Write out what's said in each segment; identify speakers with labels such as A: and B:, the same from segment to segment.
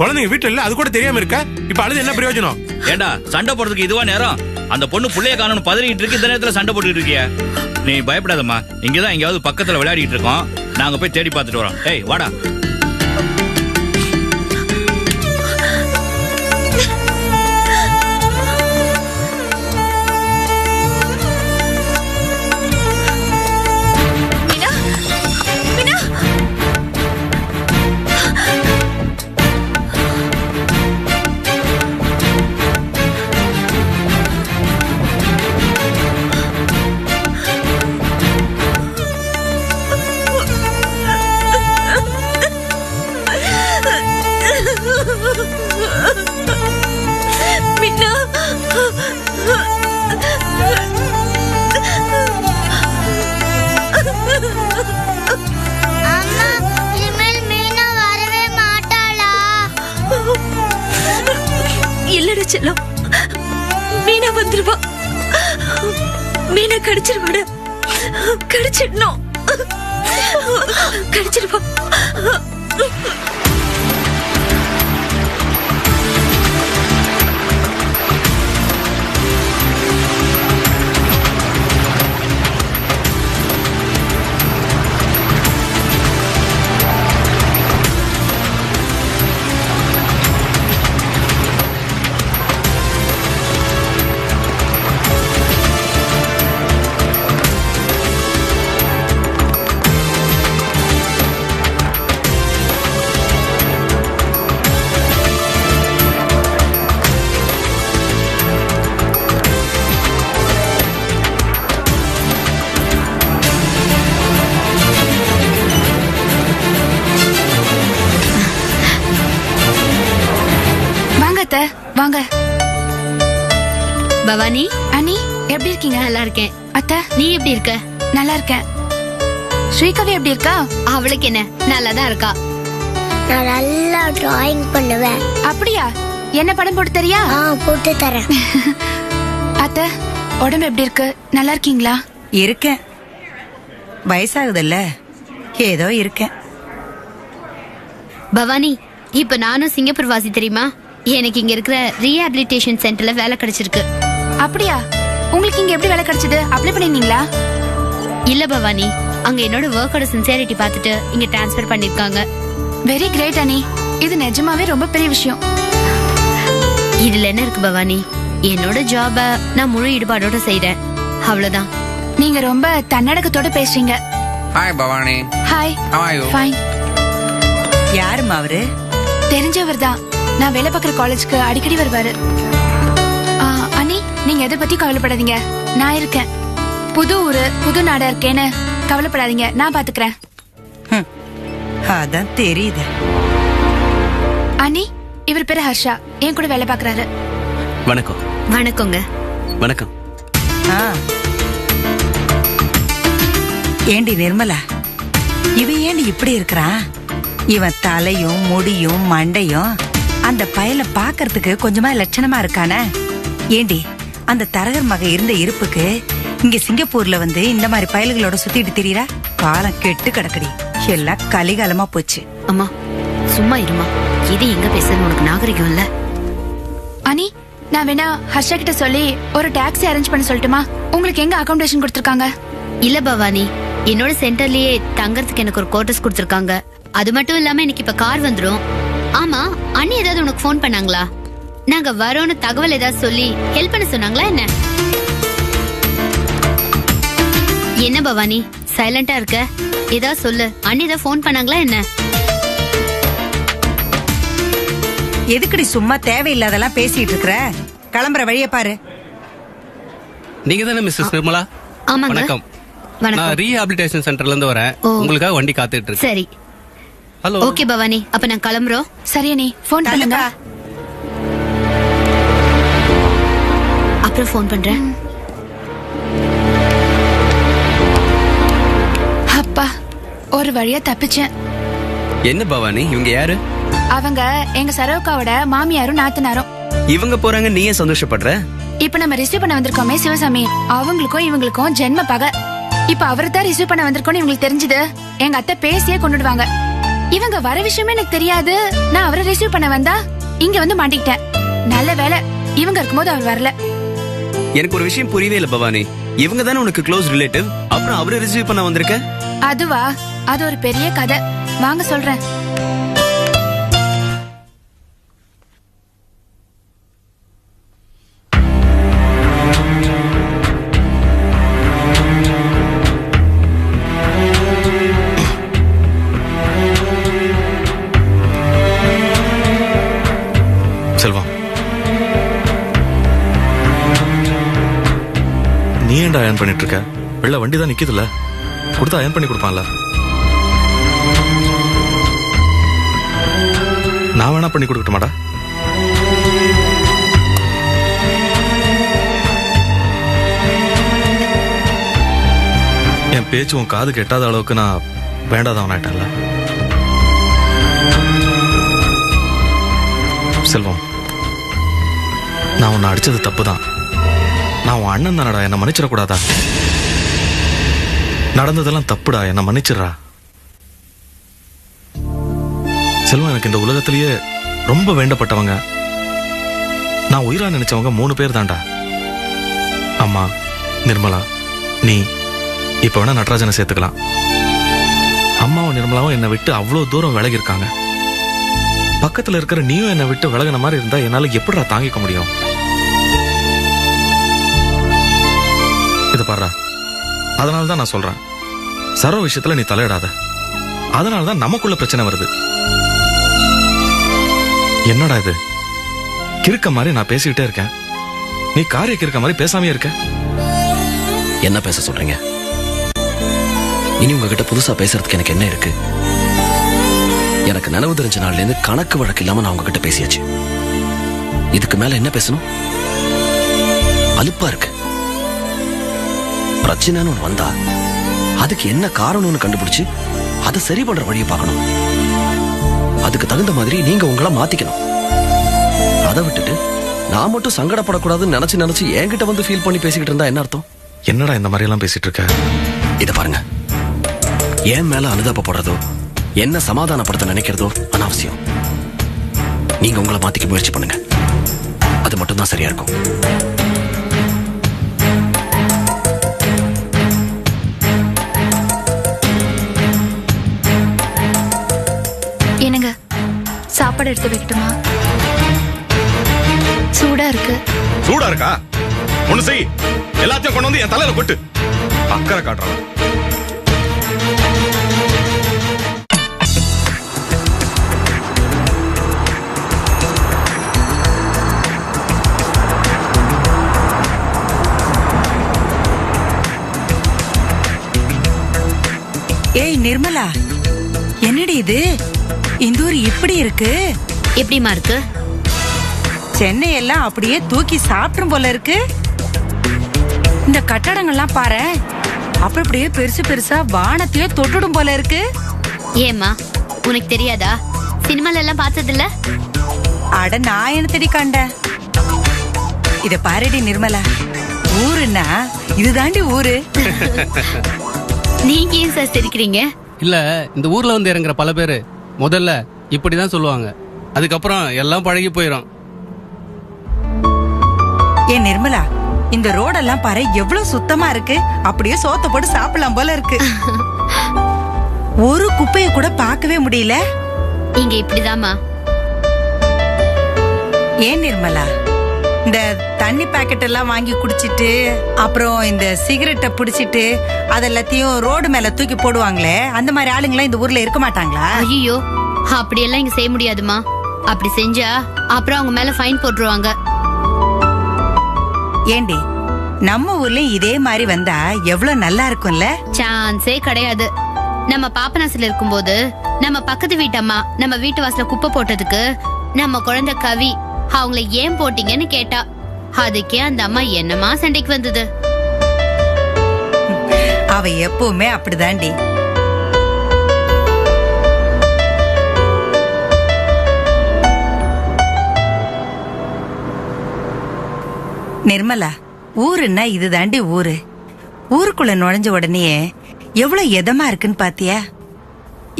A: குழந்தைங்க வீட்டுல இல்ல, அது கூட தெரியாம இருக்க. இப்ப அழுது என்ன பிரயோஜனம்?
B: ஏண்டா சண்டை போடுறதுக்கு இதுவா நேரம்? அந்த பொண்ணு புள்ளைய காணணும் பதறிட்டு இருக்கு, இந்த நேரத்துல சண்டை போட்டுட்டு இருக்கிய. நீ பயப்படாதம்மா, இங்கதான் எங்கேயாவது பக்கத்துல விளையாடிட்டு இருக்கோம், நாங்க போய் தேடி பார்த்துட்டு வரோம். ஏய் வாடா.
C: இல்லடா செல்லம், மீனா வந்துருவா. மீனா கடிச்சிருவாட, கடிச்சிடணும், கடிச்சிருவா.
D: வாங்க.
E: பவானி,
D: அண்ணி எப்படி இருக்கீங்க?
E: நல்லா இருக்கேன்.
D: அத்தை,
E: நீ எப்படி இருக்க?
D: நல்லா இருக்கேன். ஸ்ரீகவி எப்படி இருக்கா?
E: அவளுக்கு என்ன, நல்லாதான் இருக்கா.
F: நான் நல்லா டிராயிங் பண்ணுவேன்.
D: அப்படியா? என்ன படம் போட்டு தரியா?
F: போட்டு தரேன்.
D: அத்தை, உடம்பு எப்படி இருக்கு? நல்லா இருக்கீங்களா?
G: இருக்கேன். வயசாகுதல்ல, ஏதோ இருக்கேன்.
E: பவானி, இப்ப நானும் சிங்கப்பூர் வாசி தெரியுமா? எனக்கு இங்க இருக்கிற ரீஹாபிலிட்டேஷன் சென்டர்ல வேலை கிடைச்சிருக்கு.
D: அப்படியா? உங்களுக்கு இங்க எப்படி வேலை கிடைச்சது? அப்ளை பண்ணிருந்தீங்களா?
E: இல்ல பவானி, அங்க என்னோட ஒர்க்கோட சின்சியாரிட்டி பார்த்துட்டு இங்க டிரான்ஸ்ஃபர் பண்ணிருக்காங்க.
D: வெரி கிரேட் அனி, இது நிஜமாவே ரொம்ப பெரிய விஷயம்.
E: இதுல என்ன இருக்கு பவானி, என்னோட ஜாப நான் முழு ஈடுபாடோட செய்றேன், அவ்வளவுதான்.
D: நீங்க ரொம்ப தன்னடக்கத்தோட பேசுறீங்க.
H: Hi Bhavani.
D: Hi.
H: How are you?
D: Fine.
G: யாருமா அவரு?
D: தெரிஞ்சவர் தான். நான் வேலை பார்க்குற காலேஜ்க்கு அடிக்கடி வருவாரு. அனி, நீங்க எதை பத்தி கவலைப்படாதீங்க, நான் இருக்கேன். புது ஊரு புது நாடா இருக்கேன்னு கவலைப்படாதீங்க, நான் பாத்துக்கிறேன்.
G: அதான் தெரியுது.
D: அனி, இவர் பேரு ஹர்ஷா, என் கூட வேலை பாக்குறாரு.
B: வணக்கம்.
E: வணக்கங்க.
B: வணக்கம்.
G: ஏண்டி நிர்மலா, இவன் ஏண்டி இப்படி இருக்கிறான்? இவன் தலையும் முடியும் மண்டையும் அந்த பயல பாக்குறதுக்கு கொஞ்சமா லட்சணமா இருக்கானே. ஏண்டி, அந்த தரகர் மக இருந்த இருப்புக்கு இங்க சிங்கப்பூர்ல வந்து இந்த மாதிரி பயல்களோட சுத்திட்டு திரியறா? காலம் கெட்டு கிடக்குடி, எல்லாம் கலிகாலமா போச்சு.
E: அம்மா சும்மா இருமா, இது எங்க பேசுறது உனக்கு நாகரிகம் இல்ல.
D: அனி, நான் வேணா ஹர்ஷா கிட்ட சொல்லி ஒரு டாக்ஸி அரேஞ்ச் பண்ண சொல்லட்டுமா? உங்களுக்கு எங்க அகாமடேஷன் கொடுத்திருக்காங்க?
E: இல்ல பவானி, என்னோட சென்டர்லயே தங்கறதுக்கு எனக்கு ஒரு குவார்டர்ஸ் கொடுத்திருக்காங்க. அது மட்டும் இல்லாம எனக்கு இப்ப கார் வந்துரும். ஆமா, அண்ணி ஏதாவது உனக்கு போன் பண்ணாங்களா? நாங்க வரோன்னு தகவல் ஏதாவது சொல்லி ஹெல்ப் பண்ண சொன்னாங்களா என்ன? என்ன பவானி சைலண்டா இருக்க? ஏதாவது சொல்லு, அண்ணி ஏதாவது போன் பண்ணாங்களா என்ன?
G: எதுக்குடி சும்மா தேவையில்லாதெல்லாம் பேசிட்டு இருக்கற? கிளம்புற வழிய பாரு.
I: நீங்க தானே மிஸ்ஸஸ் நிர்மலா?
E: ஆமாங்க.
I: வணக்கம்.
E: வணக்கம்.
I: நான் ரீஹாபிலிட்டேஷன் சென்டர்ல இருந்து வரேன். உங்களுக்காக வண்டி காத்துட்டு இருக்கு.
E: சரி.
I: ஹலோ.
E: ஓகே பவானி, அப்ப நான் கிளம்புறோம்.
D: சரி அண்ணி, போன் பண்ணுங்க.
E: அப்புறம் போன் பண்றேன்.
D: அப்பா, ஒரு வழியா தப்பிச்சேன்.
I: என்ன பவானி, இவங்க யாரு?
D: அவங்க எங்க சரோக்காவோட மாமியாரும் நாத்தனாரும்.
I: இவங்க போறாங்க, நீ ஏன் சந்தோஷப்படுற?
D: இப்ப நம்ம ரிசீவ் பண்ண வந்திருக்கோமே சிவசாமி, அவங்களுக்கும் இவங்களுக்கும் ஜென்ம பகை. இப்ப அவரை தான் ரிசீவ் பண்ண வந்திருக்கோம்னு இவங்களுக்கு தெரிஞ்சது, எங்க அத்தை பேசியே கொண்டுடுவாங்க. இவங்க வர விஷயமே எனக்கு தெரியாது. நான் அவரை ரிசீவ் பண்ண வந்தா இங்க வந்து மாட்டிக்கிட்டேன். நல்ல வேலை இவங்க இருக்கும்போது அவர் வரல.
I: எனக்கு ஒரு விஷயம் புரியவே இல்ல பவானி. இவங்க தானே உனக்கு க்ளோஸ் ரிலேட்டிவ், அப்புறம் அவரை ரிசீவ் பண்ண வந்திருக்க?
D: அதுவா? அது ஒரு பெரிய கதை. வாங்க சொல்றேன்.
H: செல்வம், நீ ஏன்டா அயன் பண்ணிட்டு இருக்க? வெள்ள வண்டி தான் நிக்குதுல்ல, கொடுத்தா அயன் பண்ணி கொடுப்பான்ல. நான் வேணா பண்ணி கொடுக்கட்டுமாடா? என் பேச்சு உன் காது கெட்டாத அளவுக்கு நான் வேண்டாதவன் ஆயிட்டேன்ல. செல்வம், நான் உன்னை அடிச்சது தப்புதான். நான் உன் அண்ணன் தானடா, என்னை மன்னிச்சிடக்கூடாதா? நடந்ததெல்லாம் தப்புடா, என்னை மன்னிச்சிடுறா. செல்வம், எனக்கு இந்த உலகத்திலேயே ரொம்ப வேண்டப்பட்டவங்க, நான் உயிரா நினைச்சவங்க 3 பேர் தான்டா. அம்மா, நிர்மலா, நீ. இப்ப வேணா நடராஜனை சேர்த்துக்கலாம். அம்மாவும் நிர்மலாவும் என்னை விட்டு அவ்வளவு தூரம் விலகி இருக்காங்க. பக்கத்துல இருக்கிற நீயும் என்னை விட்டு விலகின மாதிரி இருந்தா என்னால எப்படிடா தாங்கிக்க முடியும்? இத பாருடா, அதனாலதான் நான் சொல்றேன், சர்வ விஷயத்துல நீ தலையிடாத. அதனாலதான் நமக்குள்ள பிரச்சனை வருது. என்னடா இது, கிறுக்க மாதிரி நான் பேசிக்கிட்டே இருக்கேன், நீ காரிய கிறுக்க மாதிரி பேசாமே இருக்க.
J: என்ன பேச சொல்றீங்க? இனி உங்ககிட்ட புதுசா பேசுறதுக்கு எனக்கு என்ன இருக்கு? எனக்கு நினைவு தெரிஞ்ச நாள்ல இருந்து கணக்கு வழக்கு இல்லாம நான் உங்ககிட்ட பேசியாச்சு. இதுக்கு மேல என்ன பேசணும்? அலுப்பா இருக்கு. பிரச்சனைன்னு ஒண்ணு வந்தா அதுக்கு என்ன காரணம்னு கண்டுபிடிச்சு அதை சரி பண்ற வழியை பார்க்கணும். அதுக்கு தகுந்த மாதிரி நீங்க உங்களை மாத்திக்கணும். அதை விட்டுட்டு நான் மட்டும் சங்கடப்படக்கூடாதுன்னு நினைச்சு என்கிட்ட வந்து ஃபீல் பண்ணி பேசிக்கிட்டு இருந்தா என்ன அர்த்தம்?
H: என்னடா இந்த மாதிரி எல்லாம் பேசிட்டு இருக்க?
J: இத பாருங்க, என் மேல அனுதாபப்படுறதோ என்ன சமாதானப்படுத்த நினைக்கிறதோ அனாவசியம். நீங்க உங்களை மாத்திக்க முயற்சி பண்ணுங்க, அது மட்டும் தான் சரியா இருக்கும்.
D: என்னங்க, சாப்பாடு எடுத்து வைக்கட்டுமா? சூடா இருக்கு.
H: சூடா இருக்கா? ஒண்ணு செய், எல்லாத்தையும் கொண்டு வந்து என் தலையில கொட்டு. அக்கறை காட்டுறான்.
G: ஏய் நிர்மலா, என்னடி இது? இந்த ஊர் இப்படி இருக்கு?
E: எப்படிமா இருக்கு?
G: சென்னை எல்லாம் அப்படியே தூக்கி சாப்பிடும் போல இருக்கு. இந்த கட்டடங்கள்லாம் பாரு, அப்படி அப்படியே பெருசு பெருசா வானத்தையே தொட்டுடும் போல இருக்கு.
E: ஏமா, உனக்கு தெரியாதா? சினிமால எல்லாம் பார்த்தது இல்ல?
G: அட, நான் என்ன தேடி கண்டேன். இத பாருடி நிர்மலா, ஊருன்னா இதுதாண்டி ஊரு.
E: நீங்க ஏன் சார் சிரிக்கிறீங்க?
I: இல்ல, இந்த ஊர்ல வந்து இறங்குற பல பேரு முதல்ல இப்படிதான் சொல்லுவாங்க, அதுக்கப்புறம் எல்லாம் பழகி போயிடும்.
G: ஏன் நிர்மலா, இந்த ரோடெல்லாம் பாரு எவ்வளவு சுத்தமா இருக்கு. அப்படியே சோத்த போட்டு சாப்பிடலாம் போல இருக்கு. ஒரு குப்பைய கூட பார்க்கவே முடியல.
E: இங்க இப்படிதாமா.
G: ஏன் நிர்மலா, இந்த தண்ணி பாக்கெட் எல்லாம் வாங்கி குடிச்சிட்டு அப்புறம் இந்த சிகரெட்டை பிடிச்சிட்டு அதெல்லாத்தையும் ரோடு மேல தூக்கி போடுவாங்களே, அந்த மாதிரி ஆளுங்களாம் இந்த ஊர்ல இருக்க மாட்டாங்களா?
E: ஐயோ, அப்படியெல்லாம் இங்க செய்ய முடியாதுமா. அப்படி செஞ்சா அப்புறம் அவங்க மேல ஃபைன் போட்டுருவாங்க.
G: ஏண்டி, நம்ம ஊர்ல இதே மாதிரி வந்தா எவ்வளவு நல்லா இருக்கும்ல?
E: சான்ஸே கிடையாது. நம்ம பாப்பநாசில இருக்கும்போது நம்ம பக்கத்து வீட்டம்மா நம்ம வீட்டு வாசல குப்பை போட்டதுக்கு நம்ம குழந்தை கவி அவங்கள ஏன் போட்டீங்கன்னு கேட்டா, அதுக்கே அந்த அம்மா என்னமா சண்டைக்கு வந்தது.
G: அவ எப்பவுமே அப்படிதாண்டி. நிர்மலா, ஊருன்னா இதுதாண்டி ஊரு. ஊருக்குள்ள நுழைஞ்ச உடனே எவ்வளவு எதமா இருக்குன்னு பாத்தியா?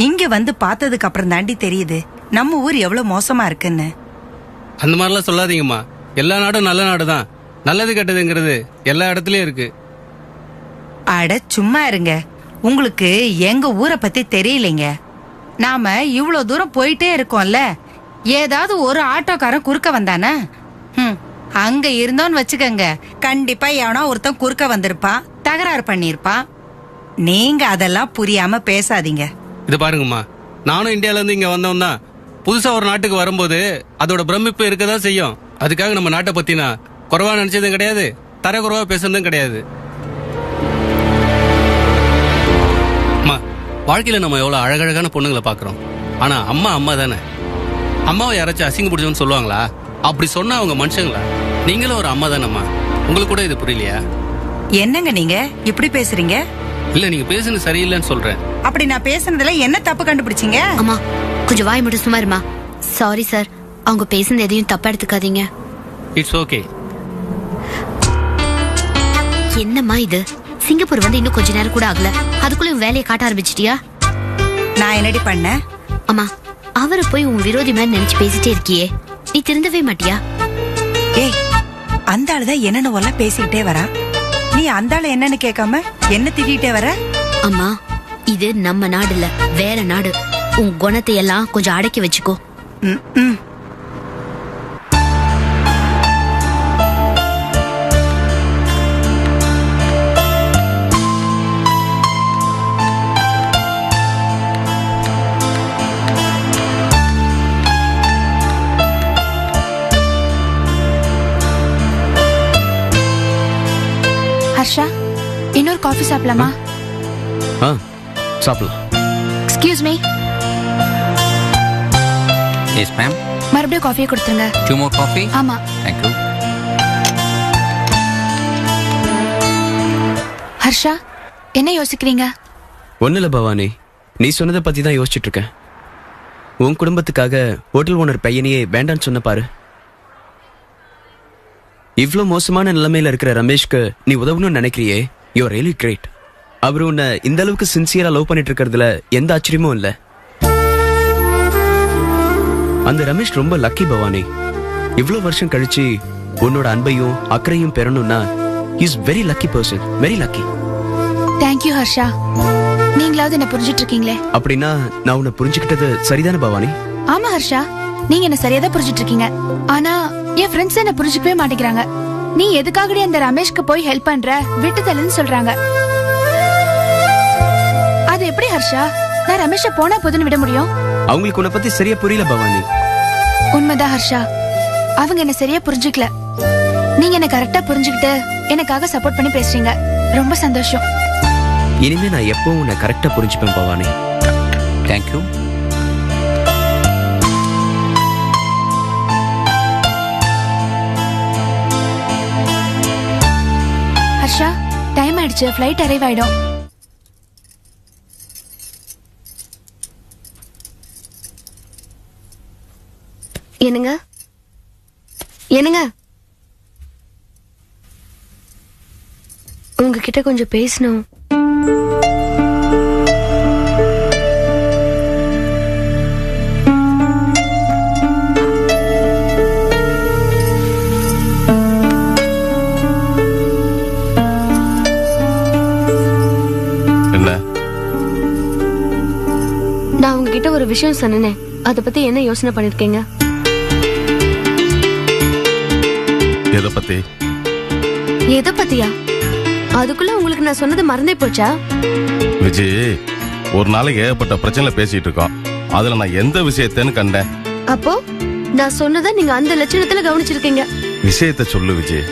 G: இங்க வந்து பார்த்ததுக்கு அப்புறம் தாண்டி தெரியுது நம்ம ஊர் எவ்வளவு மோசமா இருக்குன்னு.
I: அந்த மாதிரிலாம் சொல்லாதீங்கம்மா. எல்லா நாடும் நல்ல நாடு தான். நல்லது கெட்டதுங்கிறது எல்லா இடத்துலயும் இருக்கு.
G: அட சும்மா இருங்க. உங்களுக்கு எங்க ஊரை பத்தி தெரியலைங்க. நாம இவ்வளவு தூரம் போயிட்டே இருக்கோம்ல, ஏதாவது ஒரு ஆட்டோக்காரன் குறுக்க வந்தானே, அங்க இருந்தோன்னு வச்சுக்கங்க, கண்டிப்பா எவனோ ஒருத்தன் குறுக்க வந்திருப்பான், தகராறு பண்ணிருப்பான். நீங்க அதெல்லாம் புரியாம பேசாதீங்க.
I: இது பாருங்கம்மா, நானும் இந்தியால இருந்து இங்க வந்தோம் தான். புதுசா ஒரு நாட்டுக்கு வரும்போது அதோட பிரமிப்பு இருக்கதான் செய்யும். அதுக்காக நம்ம நாட்டை பத்தினா குறைவா நினைச்சதும் கிடையாது, தர குறைவா பேசுறதும் கிடையாது. அம்மா, வாழ்க்கையில நம்ம எவ்வளவு அழகழகான பொண்ணுங்களை பாக்குறோம். ஆனா அம்மா அம்மா தானே. அம்மாவை யாராச்சும் அசிங்கப்படுச்சோன்னு சொல்லுவாங்களா? அப்படி சொன்னா அவங்க மனுஷங்களா? நீங்களும் ஒரு அம்மா தானம்மா. உங்களுக்கு கூட இது புரியலையா?
G: என்னங்க நீங்க இப்படி பேசுறீங்க?
I: இல்ல, நீங்க பேசுனது சரியில்லைன்னு சொல்றேன்.
G: அப்படி நான் பேசுனதுல என்ன தப்பு கண்டுபிடிச்சீங்க?
E: அம்மா கொஞ்சம் வாய் மட்டும் சும்மா இருமா. சாரி சார், அவங்க பேசுனது எதையும் தப்பா எடுத்துக்காதீங்க.
I: It's okay.
E: என்னம்மா இது? சிங்கப்பூர் வந்து இன்னும் கொஞ்ச நேரம் கூட ஆகல, அதுக்குள்ள வேலையை காட்ட ஆரம்பிச்சிட்டியா?
G: நான் என்னடி பண்ண?
E: அம்மா, அவரை போய் உன் விரோதி மாதிரி நினைச்சு பேசிட்டே இருக்கியே, நீ திருந்தவே மாட்டியா?
G: ஏய், அந்த ஆளுதான் என்னன்னு ஒல்ல பேசிக்கிட்டே வரா. நீ அந்த ஆளு என்னன்னு கேட்காம என்ன திட்டிட்டே வர?
E: அம்மா, இது நம்ம நாடு இல்ல, வேற நாடு. உன் குணத்தை எல்லாம் கொஞ்சம் அடக்கி வச்சுக்கோ.
D: ஹர்ஷா, இன்னொரு காஃபி சாப்பிடலாமா?
J: சாப்பிடலாம்.
D: Excuse me.
K: Yes ma'am.
D: மறுபடியும் காஃபியை கொடுத்துருங்க.
K: 2 more coffee?
D: ஆமா.
K: Thank you.
D: ஹர்ஷா, என்ன யோசிக்கிறீங்க?
L: ஒன்னும் இல்ல பவானி, நீ சொன்னதை பத்தி தான் யோசிச்சுட்டு இருக்கேன். உன் குடும்பத்துக்காக ஹோட்டல் ஓனர் பையனையே வேண்டான்னு சொன்ன பாரு. இவ்ளோ மோசமான நிலைமையில இருக்கிற ரமேஷ்க்கு நீ உதவணும்னு நினைக்கிறியே, யூ ஆர் ரியலி கிரேட். அவர் உன்னை இந்த அளவுக்கு சின்சியரா லவ் பண்ணிட்டு இருக்கிறதுல எந்த ஆச்சரியமும் இல்ல. அந்த ரமேஷ் ரொம்ப லக்கி பவானி. இவ்ளோ வருஷம் கழிச்சு உன்னோட அன்பையும் அக்கறையும் பெறணும்னா is very lucky person, very lucky.
D: Thank you Harsha, நீங்களாவது என்ன புரிஞ்சிட்டு இருக்கீங்களே.
L: அப்படின்னா நான் உன்னை புரிஞ்சுக்கிட்டது சரிதானே பவானி?
D: ஆமா ஹர்ஷா, நீங்க என்ன சரியா தான் புரிஞ்சிட்டு இருக்கீங்க. ஆனா என் ஃப்ரெண்ட்ஸ் என்ன புரிஞ்சுக்கவே மாட்டேங்கிறாங்க. நீ எதுக்காகடி அந்த ரமேஷ்க்கு போய் ஹெல்ப் பண்ற, விட்டு தள்ளுன்னு சொல்றாங்க. அது எப்படி ஹர்ஷா? நான் ரமேஷ போனா போதுன்னு விட முடியும்?
L: அவங்களுக்கு உன்னை பத்தி சரியா புரியல பவானி.
D: உண்மைதான் ஹர்ஷா, அவங்க என்ன சரியா புரிஞ்சுக்கல. நீங்க என்ன கரெக்டா புரிஞ்சுக்கிட்டு எனக்காக சப்போர்ட் பண்ணி பேசுறீங்க. ரொம்ப சந்தோஷம்.
L: இனிமே நான் எப்பவும் உன்னை கரெக்டா புரிஞ்சுப்பேன் பவானி.
K: தேங்க்யூ.
D: ஹர்ஷா, டைம் ஆயிடுச்சு, ஃப்ளைட் அரைவ் ஆயிடும்.
C: என்னங்க என்னங்க, உங்ககிட்ட கொஞ்சம் பேசணும். நான் உங்ககிட்ட ஒரு விஷயம் சொன்னேன், அத பத்தி என்ன யோசனை பண்ணிருக்கீங்க?
A: எதை பத்தி?
C: எதை பத்தியா? அதுக்குள்ள உங்களுக்கு நான் சொன்னது மறந்தே போச்சா?
A: விஜய், ஒரு நாளைக்கு ஏகப்பட்ட பிரச்சனை பேசிட்டு இருக்கோம். அதுல நான் எந்த விஷயத்தைன்னு கண்டேன்.
C: அப்போ நான் சொன்னதை நீங்க அந்த லட்சணத்துல கவனிச்சிருக்கீங்க.
A: விஷயத்தை சொல்லு விஜய்.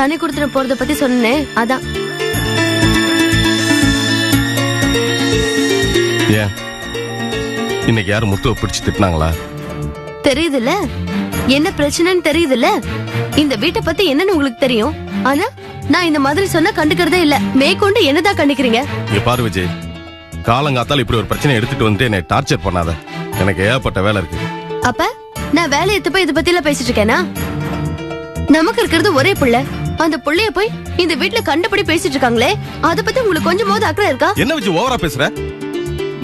C: தனி கொடுத்துட போறத பத்தி சொன்னேன், அதான்.
A: ஏன் இன்னைக்கு யாரும் முத்துவை பிடிச்சு திட்டினாங்களா?
C: தெரியுதுல்ல என்ன பிரச்சனைன்னு தெரியுதுல்ல. இந்த வீட்டை பத்தி என்னன்னு உங்களுக்கு தெரியும். ஆனா நான் இந்த மாதிரி சொன்னா கண்டுக்கிறதே இல்ல. மேற்கொண்டு என்னதான் கண்டுக்கிறீங்க?
A: இங்க பாரு விஜய், காலங்காத்தால இப்படி ஒரு பிரச்சனை எடுத்துட்டு வந்து என்னை டார்ச்சர் பண்ணாத. எனக்கு ஏகப்பட்ட வேலை இருக்கு.
C: அப்ப நான் வேலையை எடுத்து போய் இதை பத்தி எல்லாம் பேசிட்டு இருக்கேனா? நமக்கு இருக்கிறது ஒரே புள்ள. அந்த புள்ளைய போய் இந்த வீட்டுல கண்டபடி பேசிட்டு இருக்காங்களே, அத பத்தி உங்களுக்கு கொஞ்சமாவது அக்கறை இருக்கா?
A: என்ன விஜய் ஓவரா பேசுற?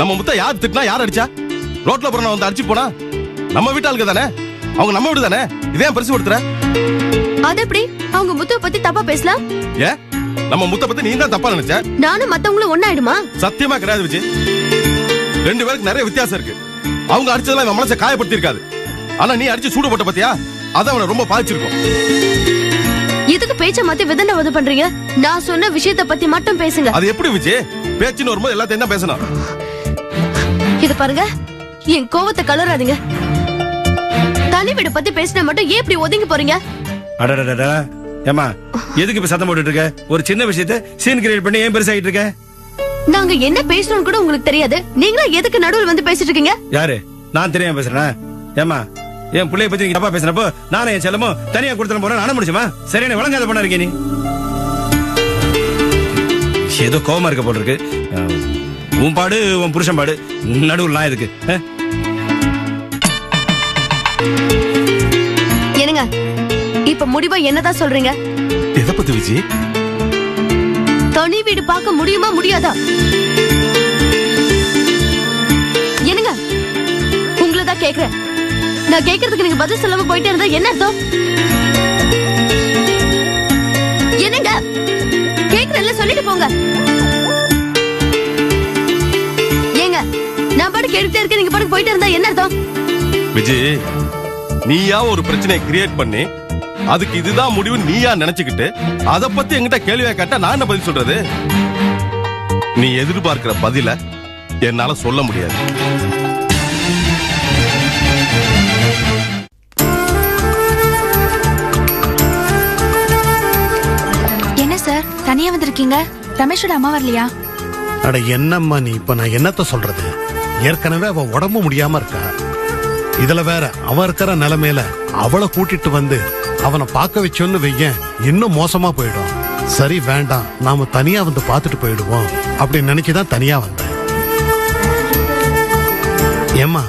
A: நம்ம முத்த யார் திட்டினா யார் அடிச்சா? ரோட்ல போறவன் வந்து அடிச்சு போனா நம்ம வீட்டாளுங்க தானே, அவங்க நம்ம வீடு தானே. இதே பெருசு கொடுத்துற.
C: அது எப்படி அவங்க முத்துவ பத்தி தப்பா பேசலாம்?
A: ஏன் நம்ம முத்த பத்தி நீ தான் தப்பா நினைச்ச?
C: நானும் மத்தவங்களும் ஒண்ணாயிடுமா?
A: சத்தியமா கிடையாது விஜய். ரெண்டு பேருக்கு நிறைய வித்தியாசம் இருக்கு. அவங்க அடிச்சதெல்லாம் இவன் மனசை காயப்படுத்தி இருக்காது. ஆனா நீ அடிச்சு சூடு போட்ட பத்தியா, அத அவனை ரொம்ப பாதிச்சிருக்கும்.
C: இதுக்கு பேச்ச மாத்தி விதண்டவாதம் பண்றீங்க? நான் சொன்ன விஷயத்தை பத்தி மட்டும் பேசுங்க.
A: அது எப்படி விஜய்? பேச்சுன்னு வரும்போது எல்லாத்தையும் தான் பேசணும்.
C: இது பாருங்க, என் கோவத்தை கலராதீங்க. தனி வீடு பத்தி பேசினா மட்டும் ஏன் இப்படி ஒதுங்கி போறீங்க?
M: அடடடடா, ஏமா எதுக்கு இப்ப சத்தம் போட்டுட்டு இருக்க? ஒரு சின்ன விஷயத்தை சீன் கிரியேட் பண்ணி ஏன் பெருசாயிட்டு இருக்க?
C: நாங்க என்ன பேசணும்னு கூட உங்களுக்கு தெரியாது. நீங்களா எதுக்கு நடுவில் வந்து பேசிட்டு இருக்கீங்க?
M: யாரு? நான் தெரியாம பேசுறேன்? ஏமா என் பிள்ளைய பத்தி நீங்க தப்பா பேசுறப்போ நானும் என் செல்லமும் தனியா கொடுத்துட போறேன். நானும் முடிச்சுமா? சரியான விளங்காத பண்ண இருக்கே நீ. ஏதோ கோவமா இருக்க போல இருக்கு. உன் பாடு உன் புருஷன் பாடு, நடுவில் நான் எதுக்கு?
C: என்னங்க இப்ப முடிவா என்னதான் சொல்றீங்க?
A: எதை பத்தி விஜய்?
C: தனி வீடு பார்க்க முடியுமா முடியாதா? என்னங்க உங்களதான் கேக்குறேன். நான் கேக்குறதுக்கு நீங்க பதில் சொல்லாம போயிட்டே இருந்தா என்ன அர்த்தம்? என்னங்க கேக்குறேன்ல, சொல்லிட்டு போங்க. ஏங்க நான் பாட்டு கேட்டுட்டே இருக்கேன், நீங்க பாட்டு போயிட்டே இருந்தா என்ன அர்த்தம்?
A: விஜய், நீயா ஒரு பிரச்சனையை கிரியேட் பண்ணி அதுக்கு இதுதான் முடிவு நீயா நினைச்சுக்கிட்டு அத பத்தி என்கிட்ட கேள்வியா கேட்டா நான் என்ன பதில் சொல்றது? நீ எதிர்பார்க்கிற பதில என்னால சொல்ல முடியாது.
D: என்ன சார் தனியா வந்திருக்கீங்க? ரமேஷோட அம்மா வரலையா?
N: அட என்னம்மா நீ, இப்ப நான் என்னத்த சொல்றது? ஏற்கனவே அவ உடம்பு முடியாம இருக்கா. இதுல வேற அவ இருக்கிற நிலைமையில அவளை கூட்டிட்டு வந்து அவனை பார்க்க வச்சோன்னு வையன், இன்னும் மோசமா போயிடும். சரி வேண்டாம், நாம தனியா வந்து பார்த்துட்டு போயிடுவோம் அப்படின்னு நினைச்சுதான் தனியா வந்தேன். ஏம்மா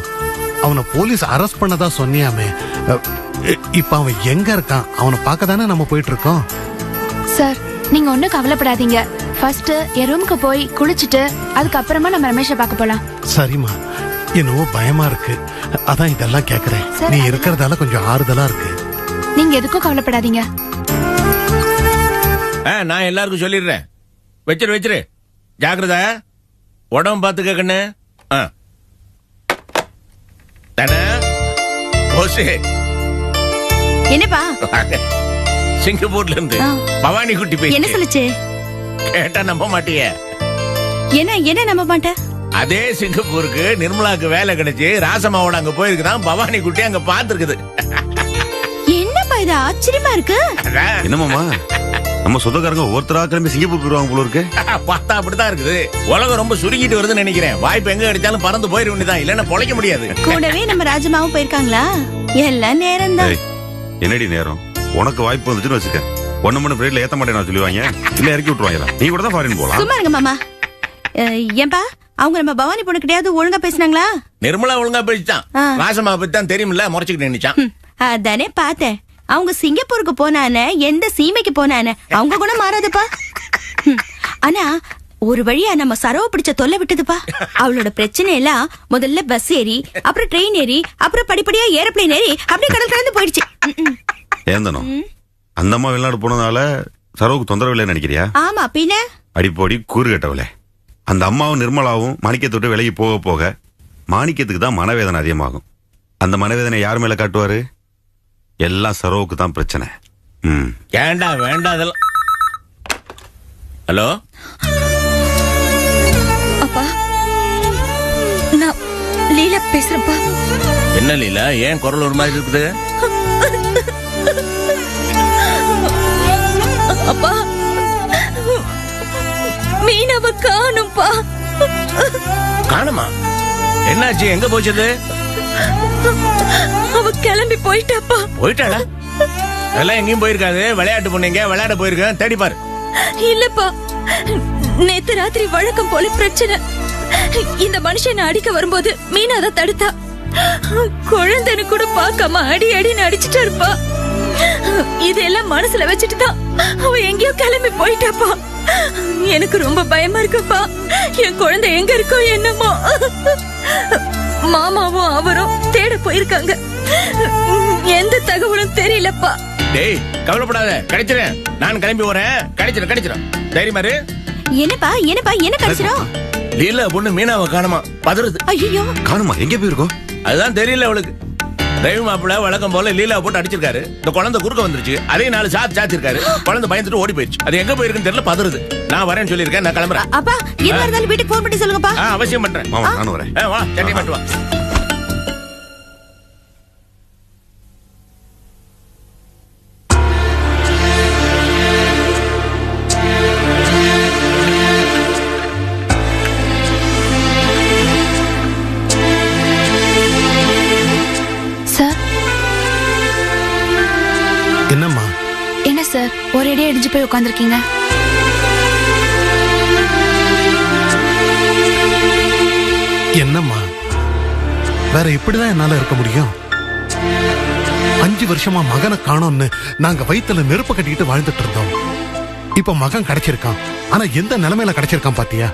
N: அவனை போலீஸ் அரெஸ்ட் பண்ணதா சொன்னியாமே, இப்ப அவன் எங்க இருக்கான்? அவனை பார்க்க தானே நம்ம போயிட்டு இருக்கோம்.
D: சார் நீங்க ஒண்ணும் கவலைப்படாதீங்க. ஃபர்ஸ்ட் என் ரூமுக்கு போய் குளிச்சுட்டு அதுக்கப்புறமா நம்ம ரமேஷை பார்க்க போலாம்.
N: சரிம்மா, என்னவோ பயமா இருக்கு, அதான் இதெல்லாம் கேக்குறேன். நீ இருக்கிறதால கொஞ்சம் ஆறுதலா இருக்கு.
D: நீங்க எதுக்கும் கவலைப்படாதீங்க.
O: நான் எல்லாருக்கும் சொல்லிடுறேன். வச்சிரு ஜாக்கிரதா, உடம்பு பாத்துக்க கண்ணு.
P: என்னப்பா?
O: சிங்கப்பூர்ல இருந்து பவானி குட்டி பேசி
P: என்ன சொல்லுச்சு?
O: கேட்டா நம்ப மாட்டிய?
P: என்ன நம்ப மாட்டேன்?
O: அதே சிங்கப்பூருக்கு நிர்மலாக்கு வேலை கிடைச்சு ராசமாவோட அங்க போயிருக்குதான். பவானி குட்டி அங்க பாத்துருக்குது.
P: என்னப்பா இது ஆச்சரியமா இருக்கு?
Q: என்னமாமா நம்ம சொந்தக்காரங்க ஒருத்தரா கிளம்பி சிங்கப்பூர் போயிருவாங்க போல இருக்கு.
O: பார்த்தா அப்படிதான் இருக்குது. உலகம் ரொம்ப சுருங்கிட்டு வருதுன்னு நினைக்கிறேன். வாய்ப்பு எங்க கிடைச்சாலும் பறந்து போயிட வேண்டியதான், இல்லன்னா பொழைக்க முடியாது.
P: கூடவே நம்ம ராஜமாவும் போயிருக்காங்களா? எல்லாம் நேரம் தான்.
Q: என்னடி நேரம்? உனக்கு வாய்ப்பு வந்துச்சுன்னு வச்சுக்க, 1 மணி ஃபிளைட்ல ஏத்த மாட்டேன்னு சொல்லுவாங்க, இல்ல இறக்கி விட்டுருவாங்க. நீ கூட தான் ஃபாரின் போலாம்.
P: சும்மா இருங்க மாமா. ஏன்பா அவங்க நம்ம பவானி பொண்ணு கிட்டயாவது ஒழுங்கா பேசினாங்களா?
O: நிர்மலா ஒழுங்கா பேசிட்டான். ராசமா பத்தி தான் தெரியுமில்ல, முறைச்சுக்கிட்டு நினைச்சான்.
P: அதானே பார்த்தேன். அவங்க சிங்கப்பூருக்கு போனானே, எந்த சீமைக்கு போனானே, அவங்க கூட மாறாதுப்பா. ஆனா ஒரு வழியா நம்ம சரவ பிடிச்ச தொல்லை விட்டதுப்பா. அவளோட பிரச்சனை எல்லாம் முதல்ல பஸ் ஏறி, அப்புறம் ட்ரெயின் ஏறி, அப்புறம் படிப்படியா ஏரோப்ளேன் ஏறி அப்படியே கடல் கடந்து போயிடுச்சு.
Q: ஏந்தனும் அந்த அம்மா வெளிநாடு போனதால சரவுக்கு தொந்தரவு இல்லைன்னு நினைக்கிறியா?
P: ஆமா பின்ன.
Q: அடிப்போடி கூறு கட்டவளே. அந்த அம்மாவும் நிர்மலாவும் மாணிக்கத்தை விட்டு விலகி போக போக மாணிக்கத்துக்கு தான் மனவேதனை அதிகமாகும். அந்த மனவேதனை யார் மேல காட்டுவாரு? எல்லாம் சரோவுக்கு தான் பிரச்சனை.
O: ஏண்டா வேண்டாம் அதெல்லாம். ஹலோ
P: அப்பா, நான் லீலா பேசுறப்பா.
O: என்ன லீலா, ஏன் குரல் ஒரு மாதிரி இருக்குது?
P: அப்பா மீனவ காணும்பா.
O: காணுமா? என்னாச்சு? எங்க போச்சது?
P: அவ கிளம்பி போயிட்டாப்பா.
O: போயிட்டாளா? அதெல்லாம் எங்கேயும் போயிருக்காது. விளையாட்டு பொண்ணுங்க விளையாட போயிருக்கேன், தேடி பாரு.
P: இல்லப்பா, நேத்து ராத்திரி வழக்கம் போல பிரச்சனை. இந்த மனுஷன் அடிக்க வரும்போது மீனாதான் தடுத்தா. குழந்தைன்னு கூட பார்க்காம அடி அடின்னு அடிச்சுட்டா இருப்பா. இதெல்லாம் மனசுல வச்சுட்டு தான் அவ எங்கேயோ கிளம்பி போயிட்டாப்பா. எனக்கு ரொம்ப பயமா இருக்குப்பா. என் குழந்தை எங்க இருக்கோ என்னமோ. மாமாவும் அவரும் தேட போயிருக்காங்க. எந்த தகவலும் தெரியலப்பா.
O: டேய் கவலைப்படாத, கிடைச்சிரும். நான் கிளம்பி வரேன். கிடைச்சிரும். தைரியமா இரு.
P: என்னப்பா என்ன கிடைச்சிரும்?
O: லீலா பொண்ணு மீனாவை காணுமா, பதறுது.
P: ஐயோ
Q: காணுமா? எங்க போயிருக்கோம்?
O: அதுதான் தெரியல அவளுக்கு. டிரைவர் மாப்பிள்ள வழக்கம் போல லீலாவை போட்டு அடிச்சிருக்காரு. இந்த குழந்தை குறுக்க வந்துருச்சு. அதே 4 சாத்திருக்காரு. குழந்தை பயந்துட்டு ஓடி போயிடுச்சு. அது எங்க போயிருக்குன்னு தெரியல, பதறுது. நான் வரேன்னு சொல்லியிருக்கேன். நான் கிளம்புறேன்.
P: அப்பா என்ன இருந்தாலும் வீட்டுக்கு போன் பண்ணி சொல்லுங்கப்பா.
O: அவசியம் பண்றேன்.
Q: மாமா நானும் வரேன்.
O: வா சட்டை மாட்டு வா.
N: என்னம்மா?
D: என்ன சார் ஒரேடியா இடிஞ்சு போய் உட்காந்துருக்கீங்க?
N: என்னம்மா, வேற எப்படிதான் என்னால இருக்க முடியும்? 5 வருஷமா மகனை காணோம்னு நாங்க வயித்துல நெருப்பு கட்டிக்கிட்டு வாழ்ந்துட்டு இருந்தோம். இப்ப மகன் கிடைச்சிருக்கான். ஆனா எந்த நிலைமையில கிடைச்சிருக்கான் பாத்தியா?